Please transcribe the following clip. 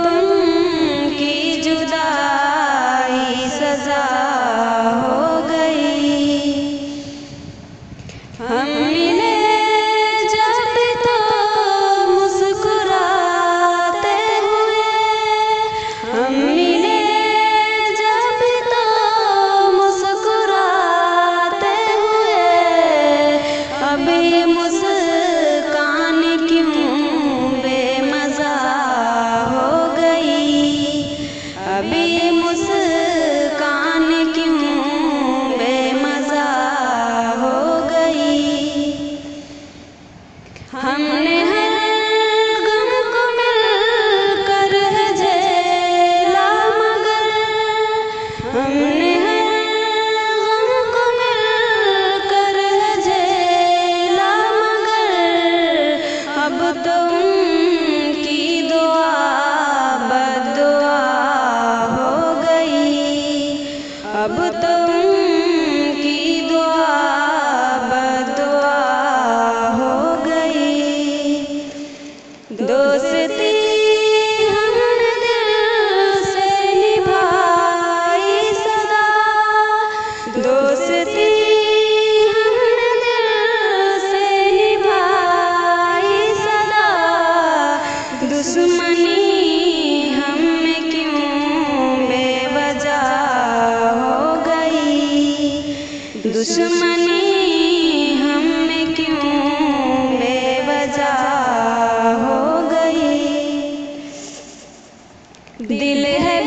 उनकी जुदाई सजा हो गई। हम मिले जब तो मुस्कुराते हुए, हम मिले जब तो मुस्कुराते हुए, अभी मुस्कान क्यों बेमज़ा हो गई, अभी मुस्कान क्यों बेमज़ा हो गई। हमने हर गम को मिलकर है झेला, मगर हमने हर गम को मिलकर है झेला, मगर अब तो उनकी दुआ बद्दुआ हो गई, अब तो उनकी दुआ बद्दुआ हो गई। दोस्ती हमने दिल से निभाई सदा, दोस्ती हमने दिल से निभाई सदा, दुश्मनी हमें क्यों बेवजह हो गई, दुश्मनी हमें क्यों बेवजह हो गई। दिल है